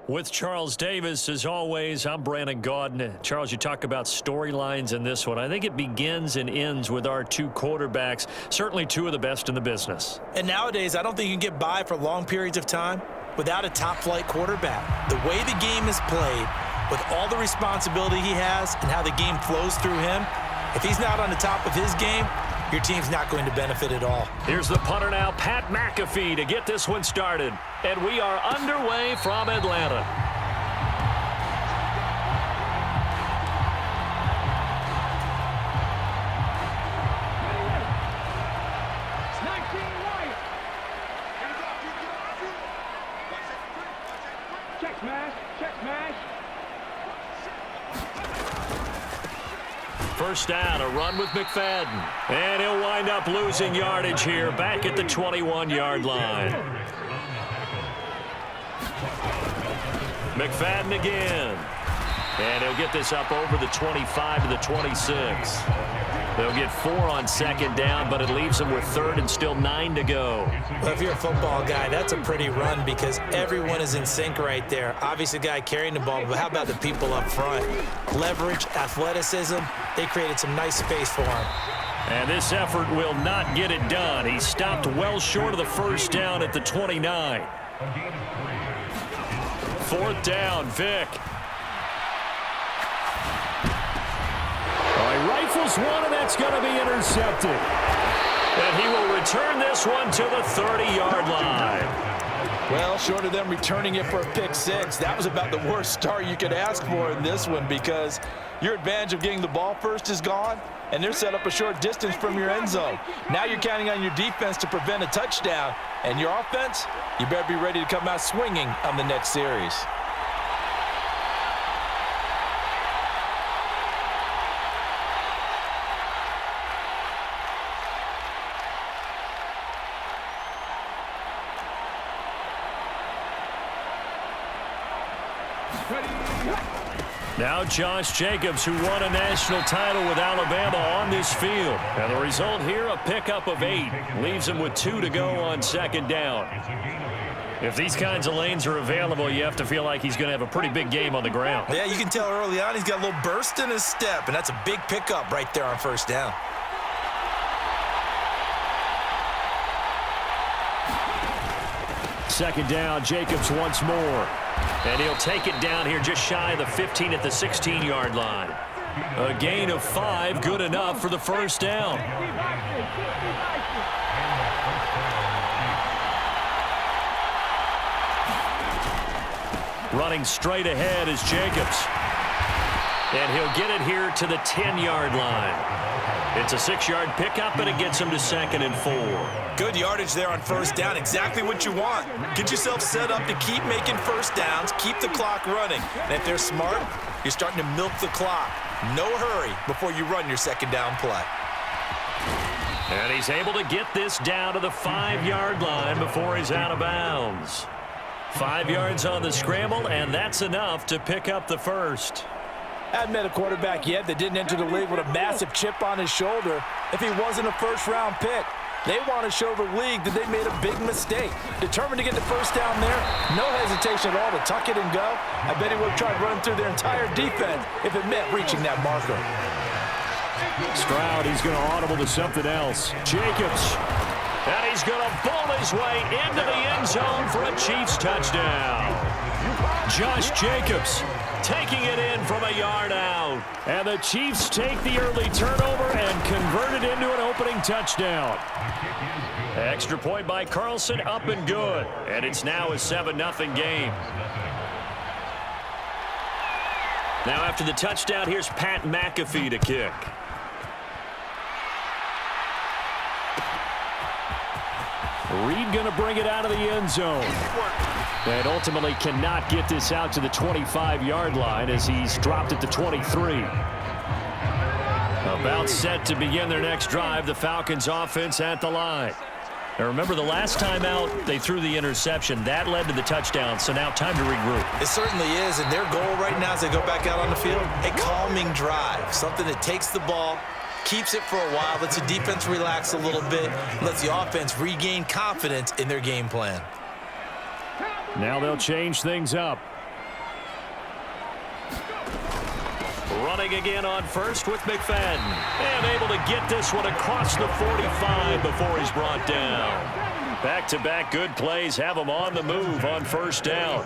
With Charles Davis, as always, I'm Brandon Gaudin. Charles, you talk about storylines in this one. I think it begins and ends with our two quarterbacks, certainly two of the best in the business. And nowadays, I don't think you can get by for long periods of time without a top-flight quarterback. The way the game is played, with all the responsibility he has and how the game flows through him, if he's not on the top of his game, your team's not going to benefit at all. Here's the punter now, Pat McAfee, to get this one started. And we are underway from Atlanta. First down, a run with McFadden. And he'll wind up losing yardage here back at the 21-yard line. McFadden again. And he'll get this up over the 25 to the 26. They'll get 4 on second down, but it leaves them with third and still 9 to go. Well, if you're a football guy, that's a pretty run because everyone is in sync right there. Obviously, the guy carrying the ball, but how about the people up front? Leverage, athleticism, they created some nice space for him. And this effort will not get it done. He stopped well short of the first down at the 29. Fourth down, Vick. He rifles one, and that's going to be intercepted. And he will return this one to the 30-yard line. Well, short of them returning it for a pick six, that was about the worst start you could ask for in this one because your advantage of getting the ball first is gone, and they're set up a short distance from your end zone. Now you're counting on your defense to prevent a touchdown, and your offense, you better be ready to come out swinging on the next series. Now Josh Jacobs, who won a national title with Alabama, on this field. And the result here, a pickup of 8. Leaves him with 2 to go on second down. If these kinds of lanes are available, you have to feel like he's going to have a pretty big game on the ground. Yeah, you can tell early on he's got a little burst in his step, and that's a big pickup right there on first down. Second down, Jacobs once more. And he'll take it down here just shy of the 15 at the 16-yard line. A gain of 5, good enough for the first down. Running straight ahead is Jacobs. And he'll get it here to the 10-yard line. It's a 6-yard pickup, and it gets him to 2nd and 4. Good yardage there on first down. Exactly what you want. Get yourself set up to keep making first downs, keep the clock running. And if they're smart, you're starting to milk the clock. No hurry before you run your second down play. And he's able to get this down to the 5-yard line before he's out of bounds. 5 yards on the scramble, and that's enough to pick up the first. Hadn't met a quarterback yet that didn't enter the league with a massive chip on his shoulder if he wasn't a first-round pick. They want to show the league that they made a big mistake. Determined to get the first down there, no hesitation at all to tuck it and go. I bet he would have tried running through their entire defense if it meant reaching that marker. Stroud, he's going to audible to something else. Jacobs. And he's going to bowl his way into the end zone for a Chiefs touchdown. Josh Jacobs taking it in from a yard out. And the Chiefs take the early turnover and convert it into an opening touchdown. Extra point by Carlson, up and good. And it's now a 7-0 game. Now after the touchdown, here's Pat McAfee to kick. Reed going to bring it out of the end zone. And ultimately cannot get this out to the 25-yard line as he's dropped at the 23. About set to begin their next drive, the Falcons offense at the line. Now remember, the last time out, they threw the interception. That led to the touchdown, so now time to regroup. It certainly is, and their goal right now as they go back out on the field, a calming drive, something that takes the ball, keeps it for a while, lets the defense relax a little bit, lets the offense regain confidence in their game plan. Now they'll change things up. Running again on first with McFadden. And able to get this one across the 45 before he's brought down. Back-to-back good plays have him on the move on first down.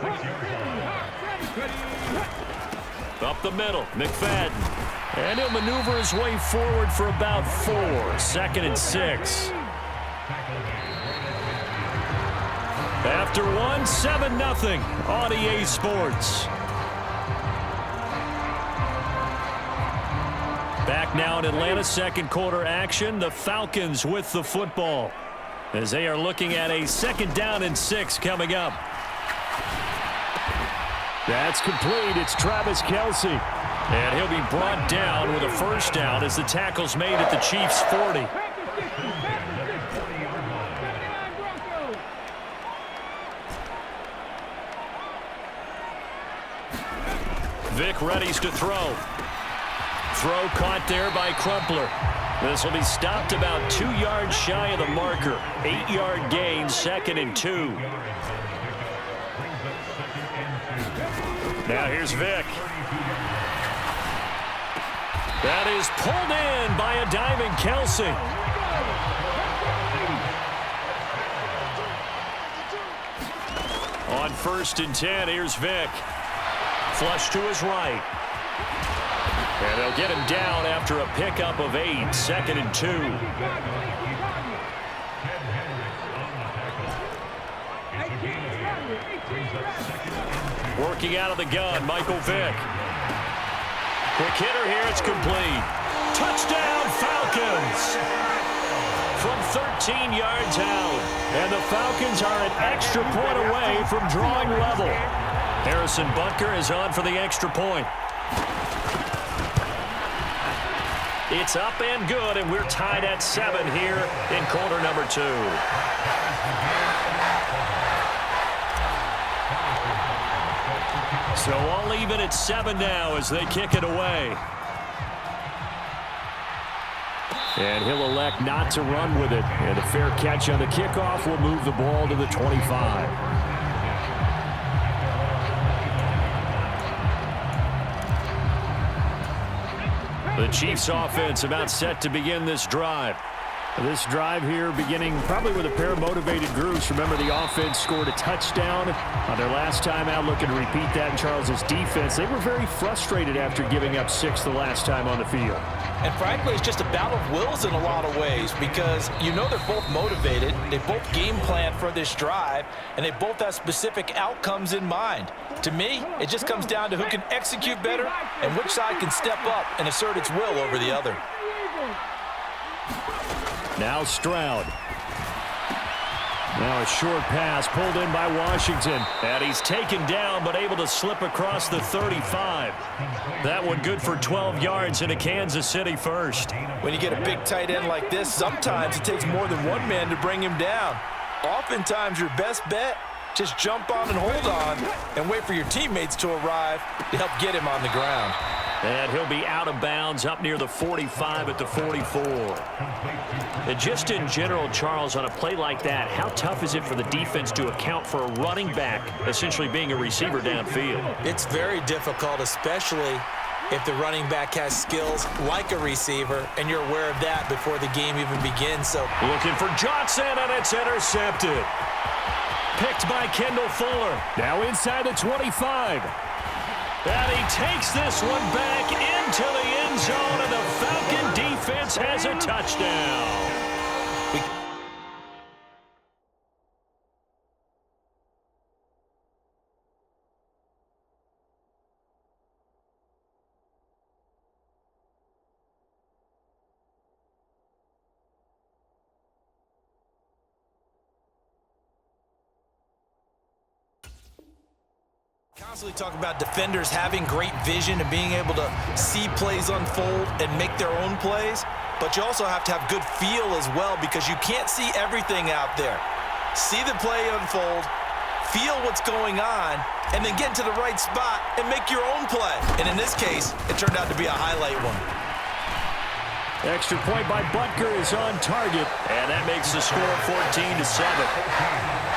Up the middle, McFadden. And he'll maneuver his way forward for about 4. 2nd and 6. After 1, 7-0 on EA Sports. Back now in Atlanta, second quarter action. The Falcons with the football as they are looking at a 2nd down and 6 coming up. That's complete. It's Travis Kelce. And he'll be brought down with a first down as the tackle's made at the Chiefs' 40. Vic readies to throw. Throw caught there by Crumpler. This will be stopped about 2 yards shy of the marker. 8-yard gain, 2nd and 2. Now here's Vic. That is pulled in by a diving Kelce. On 1st and 10, here's Vic. Flush to his right. And they'll get him down after a pickup of 8, 2nd and 2. Working out of the gun, Michael Vick. Quick hitter here, it's complete. Touchdown, Falcons! From 13 yards out. And the Falcons are an extra point away from drawing level. Harrison Butker is on for the extra point. It's up and good, and we're tied at 7 here in quarter number 2. So all even at 7 now as they kick it away. And he'll elect not to run with it. And a fair catch on the kickoff will move the ball to the 25. The Chiefs offense about set to begin this drive. This drive here beginning probably with a pair of motivated groups. Remember, the offense scored a touchdown on their last time out, looking to repeat that in Charles's defense. They were very frustrated after giving up 6 the last time on the field. And frankly, it's just a battle of wills in a lot of ways because you know they're both motivated, they both game plan for this drive, and they both have specific outcomes in mind. To me, it just comes down to who can execute better and which side can step up and assert its will over the other. Now Stroud. Now a short pass pulled in by Washington. And he's taken down but able to slip across the 35. That one good for 12 yards in a Kansas City first. When you get a big tight end like this, sometimes it takes more than one man to bring him down. Oftentimes your best bet, just jump on and hold on and wait for your teammates to arrive to help get him on the ground. And he'll be out of bounds up near the 45 at the 44. And just in general, Charles, on a play like that, how tough is it for the defense to account for a running back essentially being a receiver downfield? It's very difficult, especially if the running back has skills like a receiver, and you're aware of that before the game even begins. So looking for Johnson, and it's intercepted. Picked by Kendall Fuller. Now inside the 25. And he takes this one back into the end zone, and the Falcon defense has a touchdown. Constantly talk about defenders having great vision and being able to see plays unfold and make their own plays, but you also have to have good feel as well because you can't see everything out there. See the play unfold, feel what's going on, and then get to the right spot and make your own play. And in this case, it turned out to be a highlight one. Extra point by Butker is on target, and that makes the score 14-7.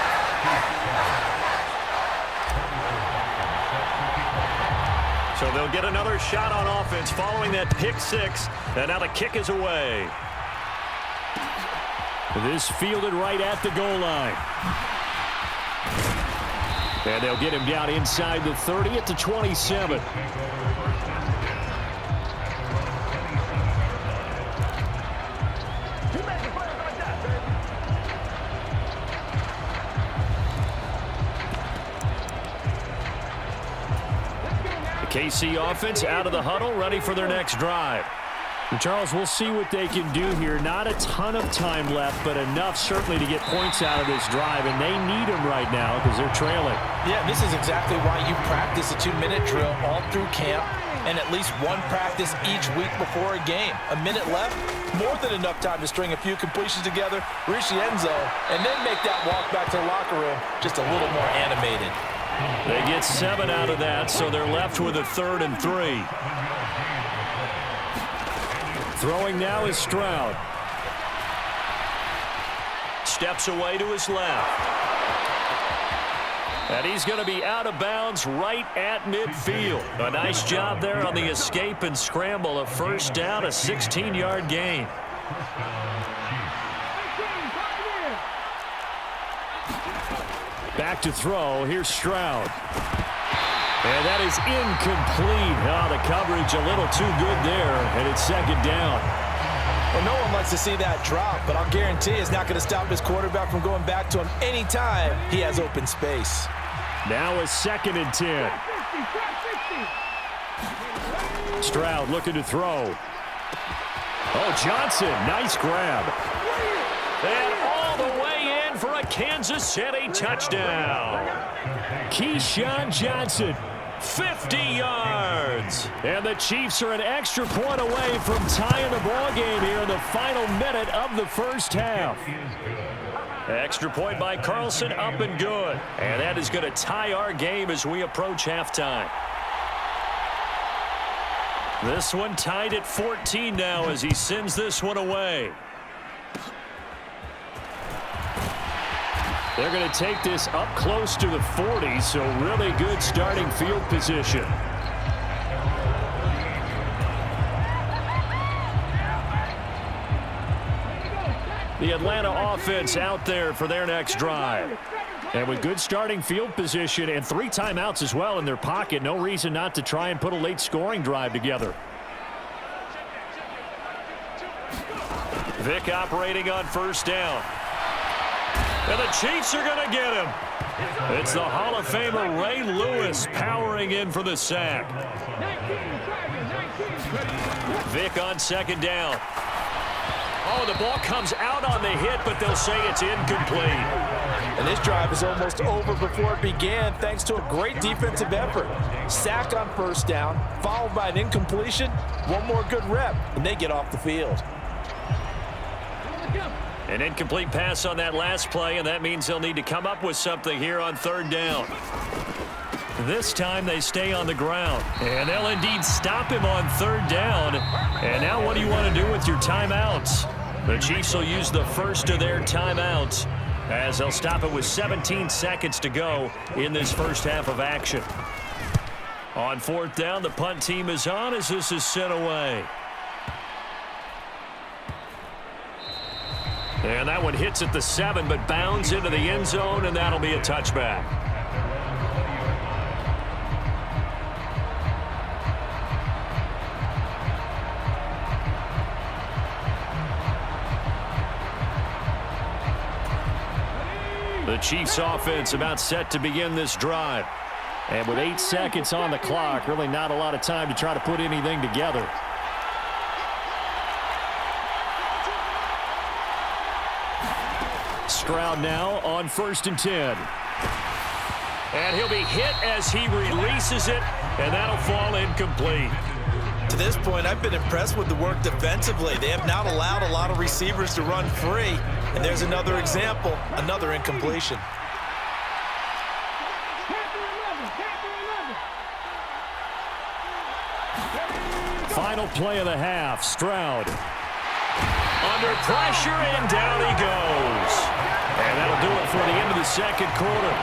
So they'll get another shot on offense following that pick six. And now the kick is away. This fielded right at the goal line. And they'll get him down inside the 30 at the 27. The KC offense out of the huddle, ready for their next drive. And Charles, we'll see what they can do here. Not a ton of time left, but enough certainly to get points out of this drive, and they need them right now because they're trailing. Yeah, this is exactly why you practice a 2-minute drill all through camp and at least one practice each week before a game. A minute left, more than enough time to string a few completions together, reach the end zone, and then make that walk back to the locker room just a little more animated. They get 7 out of that, so they're left with a 3rd and 3. Throwing now is Stroud. Steps away to his left. And he's going to be out of bounds right at midfield. A nice job there on the escape and scramble. A first down, a 16-yard gain. Back to throw. Here's Stroud. And that is incomplete. Oh, the coverage a little too good there, and it's 2nd down. Well, no one likes to see that drop, but I'll guarantee it's not going to stop his quarterback from going back to him anytime he has open space. Now a 2nd and 10. Stroud looking to throw. Oh, Johnson, nice grab. And all the way in for a Kansas City touchdown. Keyshawn Johnson. 50 yards. And the Chiefs are an extra point away from tying the ball game here in the final minute of the first half. Extra point by Carlson, up and good. And that is going to tie our game as we approach halftime. This one tied at 14 now as he sends this one away. They're going to take this up close to the 40, so really good starting field position. The Atlanta offense out there for their next drive. And with good starting field position and 3 timeouts as well in their pocket, no reason not to try and put a late scoring drive together. Vic operating on first down. And the Chiefs are going to get him. It's the Hall of Famer Ray Lewis powering in for the sack. Vic on 2nd down. Oh, the ball comes out on the hit, but they'll say it's incomplete. And this drive is almost over before it began thanks to a great defensive effort. Sack on first down, followed by an incompletion. One more good rep, and they get off the field. An incomplete pass on that last play, and that means they'll need to come up with something here on 3rd down. This time they stay on the ground, and they'll indeed stop him on 3rd down. And now what do you want to do with your timeouts? The Chiefs will use the first of their timeouts as they'll stop it with 17 seconds to go in this first half of action. On 4th down, the punt team is on as this is sent away. And that one hits at the 7, but bounds into the end zone, and that'll be a touchback. The Chiefs offense about set to begin this drive. And with 8 seconds on the clock, really not a lot of time to try to put anything together. Stroud now on 1st and 10. And he'll be hit as he releases it, and that'll fall incomplete. To this point, I've been impressed with the work defensively. They have not allowed a lot of receivers to run free. And there's another example, another incompletion. Final play of the half, Stroud. Under pressure, and down he goes. And that'll do it for the end of the 2nd quarter.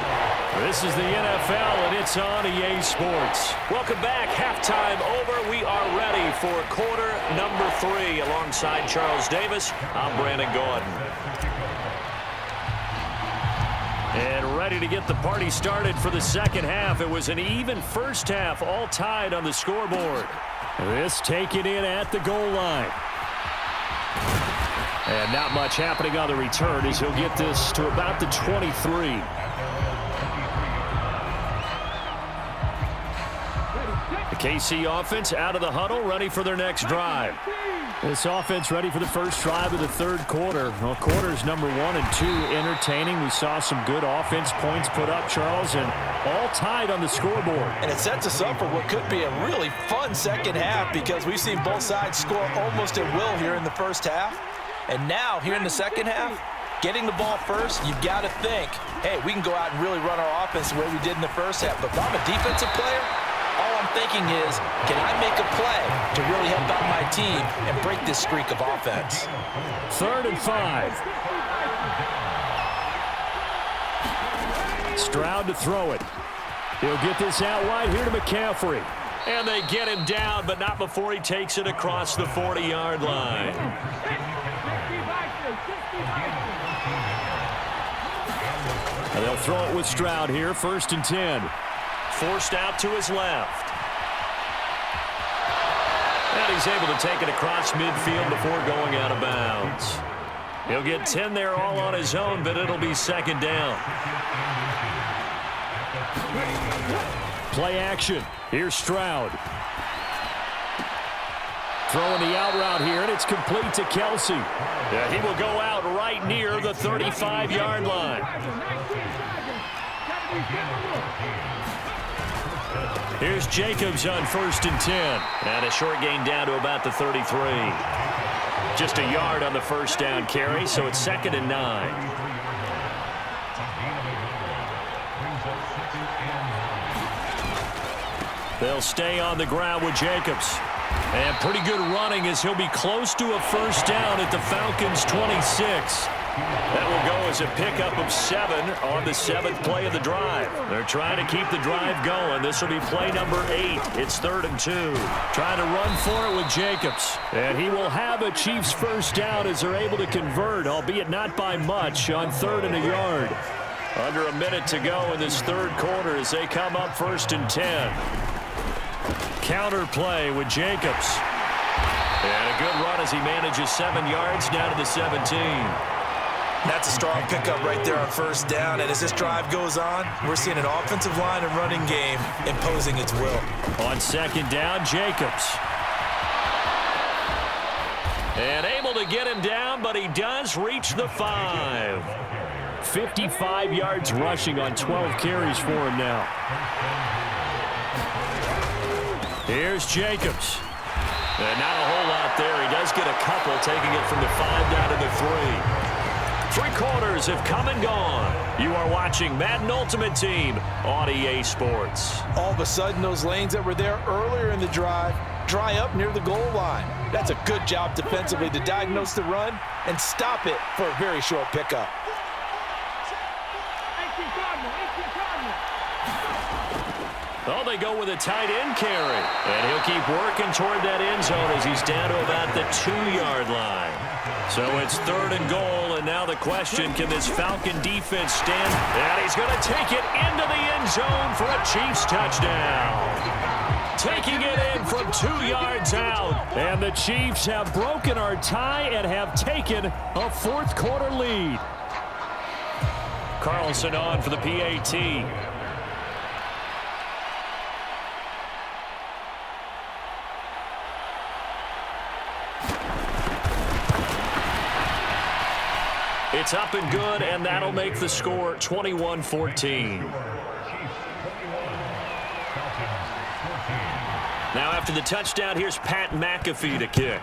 This is the NFL, and it's on EA Sports. Welcome back. Halftime over. We are ready for quarter number 3. Alongside Charles Davis, I'm Brandon Gordon. And ready to get the party started for the second half. It was an even first half, all tied on the scoreboard. This taken in at the goal line. And not much happening on the return as he'll get this to about the 23. The KC offense out of the huddle, ready for their next drive. This offense ready for the first drive of the third quarter. Well, quarters number 1 and 2 entertaining. We saw some good offense points put up, Charles, and all tied on the scoreboard. And it sets us up for what could be a really fun second half because we've seen both sides score almost at will here in the first half. And now, here in the second half, getting the ball first, you've got to think, hey, we can go out and really run our offense the way we did in the first half. But if I'm a defensive player, all I'm thinking is, can I make a play to really help out my team and break this streak of offense? 3rd and 5. Stroud to throw it. He'll get this out wide here to McCaffrey. And they get him down, but not before he takes it across the 40-yard line. And they'll throw it with Stroud here, 1st and 10. Forced out to his left. And he's able to take it across midfield before going out of bounds. He'll get 10 there all on his own, but it'll be 2nd down. Play action. Here's Stroud. Throwing the out route here, and it's complete to Kelsey. Yeah, he will go out right near the 35-yard line. Here's Jacobs on 1st and 10. And a short gain down to about the 33. Just a yard on the first down carry, so it's 2nd and 9. They'll stay on the ground with Jacobs. And pretty good running as he'll be close to a first down at the Falcons' 26. That will go as a pickup of 7 on the 7th play of the drive. They're trying to keep the drive going. This will be play number 8. It's 3rd and 2. Trying to run for it with Jacobs. And he will have a Chiefs first down as they're able to convert, albeit not by much, on 3rd and a yard. Under a minute to go in this third quarter as they come up 1st and 10. Counter play with Jacobs. And a good run as he manages 7 yards down to the 17. That's a strong pickup right there on first down. And as this drive goes on, we're seeing an offensive line and running game imposing its will. On 2nd down, Jacobs. And able to get him down, but he does reach the 5. 55 yards rushing on 12 carries for him now. Here's Jacobs. And not a whole lot there. He does get a couple, taking it from the 5 down to the 3. 3 quarters have come and gone. You are watching Madden Ultimate Team on EA Sports. All of a sudden, those lanes that were there earlier in the drive dry up near the goal line. That's a good job defensively to diagnose the run and stop it for a very short pickup. Oh, they go with a tight end carry. And he'll keep working toward that end zone as he's down to about the 2-yard line. So it's 3rd and goal, and now the question, can this Falcon defense stand? And he's going to take it into the end zone for a Chiefs touchdown. Taking it in from 2 yards out. And the Chiefs have broken our tie and have taken a 4th quarter lead. Carlson on for the PAT. It's up and good, and that'll make the score 21-14. Now after the touchdown, here's Pat McAfee to kick.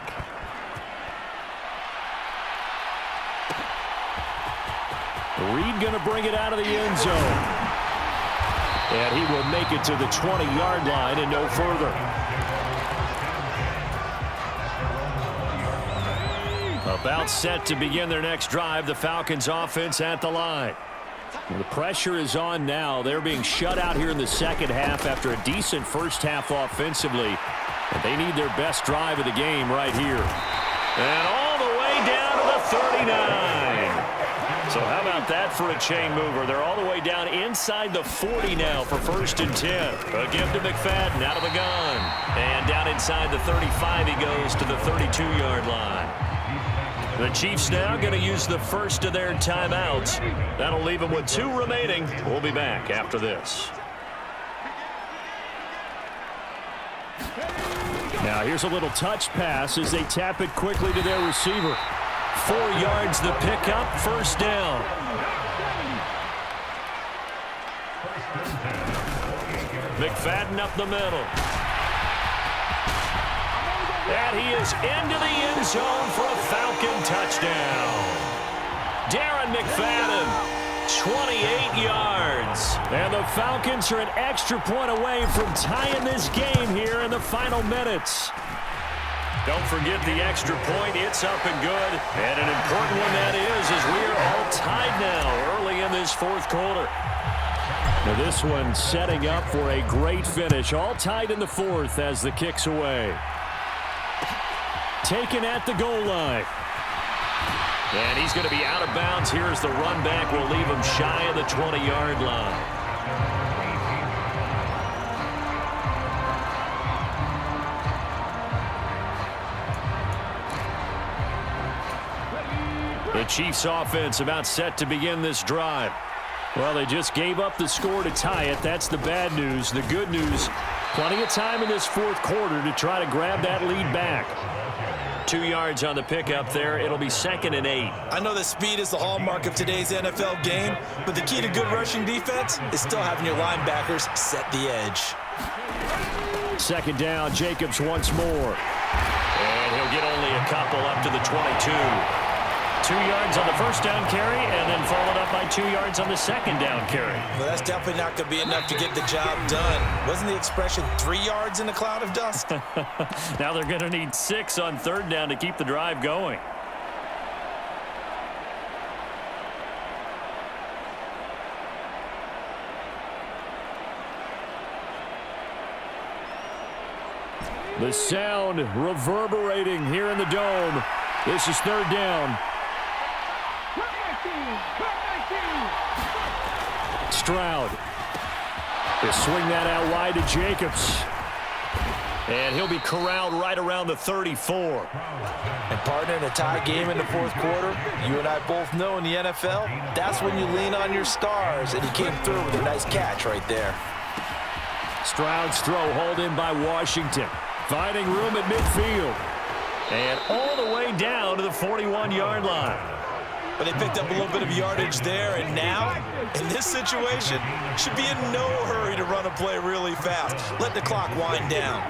Reed going to bring it out of the end zone. And he will make it to the 20-yard line and no further. About set to begin their next drive, the Falcons offense at the line. The pressure is on now. They're being shut out here in the second half after a decent first half offensively. And they need their best drive of the game right here. And all the way down to the 39. So how about that for a chain mover? They're all the way down inside the 40 now for 1st and 10. A give to McFadden out of the gun. And down inside the 35 he goes to the 32-yard line. The Chiefs now going to use the first of their timeouts. That'll leave them with 2 remaining. We'll be back after this. Now here's a little touch pass as they tap it quickly to their receiver. 4 yards the pickup, 1st down. McFadden up the middle. And he is into the end zone for a Falcon touchdown. Darren McFadden, 28 yards. And the Falcons are an extra point away from tying this game here in the final minutes. Don't forget the extra point. It's up and good. And an important one that is, as we are all tied now early in this 4th quarter. Now this one setting up for a great finish. All tied in the 4th as the kick's away. Taken at the goal line. And he's going to be out of bounds. Here's the run back. We'll leave him shy of the 20-yard line. The Chiefs offense about set to begin this drive. Well, they just gave up the score to tie it. That's the bad news. The good news, plenty of time in this 4th quarter to try to grab that lead back. 2 yards on the pickup there. It'll be 2nd and 8. I know that speed is the hallmark of today's NFL game, but the key to good rushing defense is still having your linebackers set the edge. 2nd down, Jacobs once more. And he'll get only a couple up to the 22. 2 yards on the 1st down carry, and then followed up by 2 yards on the 2nd down carry. Well, that's definitely not going to be enough to get the job done. Wasn't the expression 3 yards in a cloud of dust? Now they're going to need 6 on 3rd down to keep the drive going. The sound reverberating here in the dome. This is 3rd down. Stroud. They swing that out wide to Jacobs. And he'll be corralled right around the 34. And partner, in a tie game in the 4th quarter, you and I both know in the NFL, that's when you lean on your stars, and he came through with a nice catch right there. Stroud's throw hauled in by Washington. Finding room at midfield. And all the way down to the 41-yard line. But they picked up a little bit of yardage there, and now, in this situation, should be in no hurry to run a play really fast. Let the clock wind down.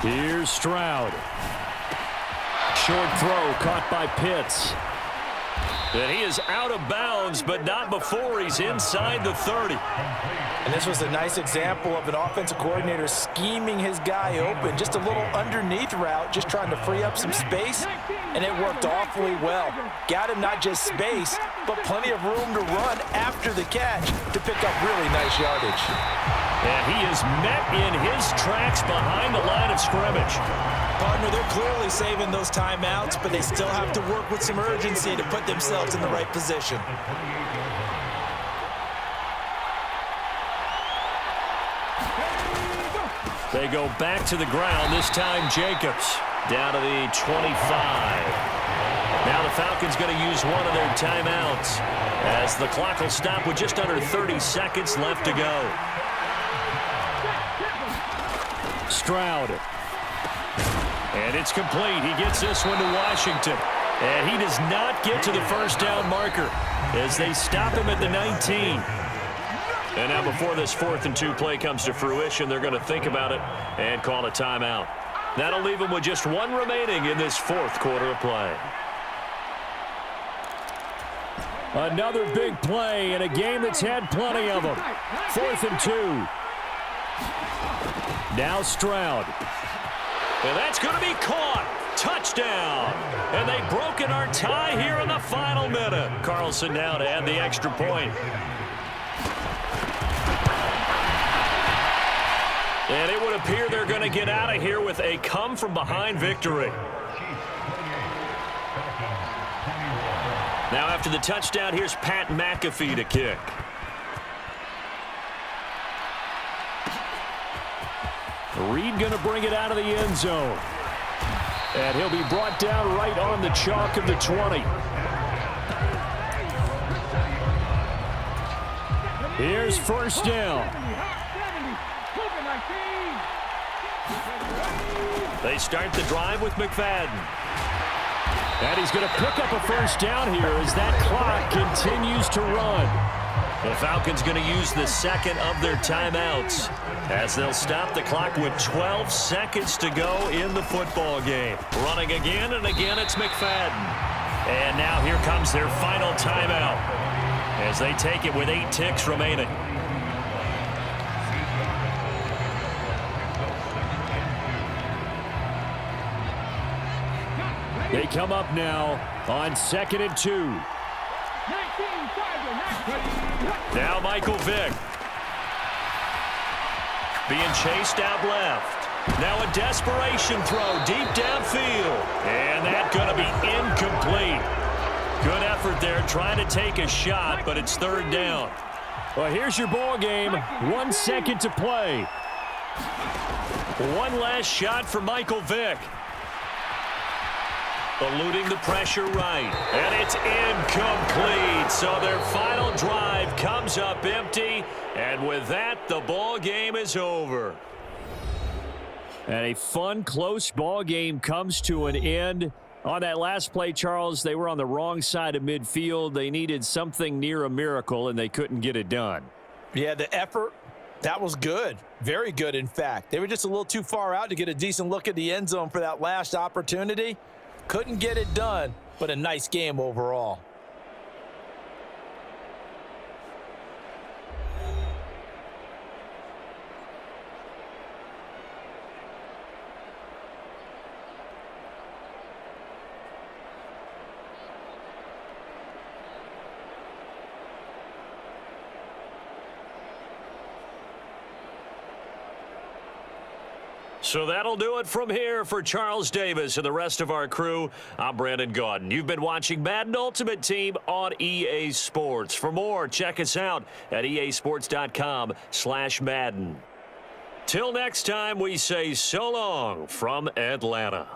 Here's Stroud. Short throw caught by Pitts. And he is out of bounds, but not before he's inside the 30. And this was a nice example of an offensive coordinator scheming his guy open. Just a little underneath route, just trying to free up some space, and it worked awfully well. Got him not just space, but plenty of room to run after the catch to pick up really nice yardage. And he is met in his tracks behind the line of scrimmage. Partner, they're clearly saving those timeouts, but they still have to work with some urgency to put themselves in the right position. They go back to the ground, this time Jacobs down to the 25. Now the Falcons going to use one of their timeouts as the clock will stop with just under 30 seconds left to go. Stroud. And it's complete. He gets this one to Washington. And he does not get to the 1st down marker as they stop him at the 19. And now before this 4th and 2 play comes to fruition, they're going to think about it and call a timeout. That'll leave them with just 1 remaining in this 4th quarter of play. Another big play in a game that's had plenty of them. 4th and 2. Now Stroud. And that's going to be caught. Touchdown! And they've broken our tie here in the final minute. Carlson now to add the extra point. And it would appear they're going to get out of here with a come-from-behind victory. Now after the touchdown, here's Pat McAfee to kick. Reed going to bring it out of the end zone. And he'll be brought down right on the chalk of the 20. Here's first down. They start the drive with McFadden. And he's going to pick up a first down here as that clock continues to run. The Falcons going to use the second of their timeouts as they'll stop the clock with 12 seconds to go in the football game. Running again and again, it's McFadden. And now here comes their final timeout as they take it with 8 ticks remaining. They come up now on 2nd and 2. Now Michael Vick. Being chased out left. Now a desperation throw deep downfield. And that's going to be incomplete. Good effort there trying to take a shot, but it's third down. Well, here's your ball game. 1 second to play. One last shot for Michael Vick. Eluding the pressure right. And it's incomplete. So their final drive comes up empty. And with that, the ball game is over. And a fun, close ball game comes to an end. On that last play, Charles, they were on the wrong side of midfield. They needed something near a miracle, and they couldn't get it done. Yeah, the effort, that was good. Very good, in fact. They were just a little too far out to get a decent look at the end zone for that last opportunity. Couldn't get it done, but a nice game overall. So that'll do it from here for Charles Davis and the rest of our crew. I'm Brandon Gaudin. You've been watching Madden Ultimate Team on EA Sports. For more, check us out at easports.com/Madden. Till next time, we say so long from Atlanta.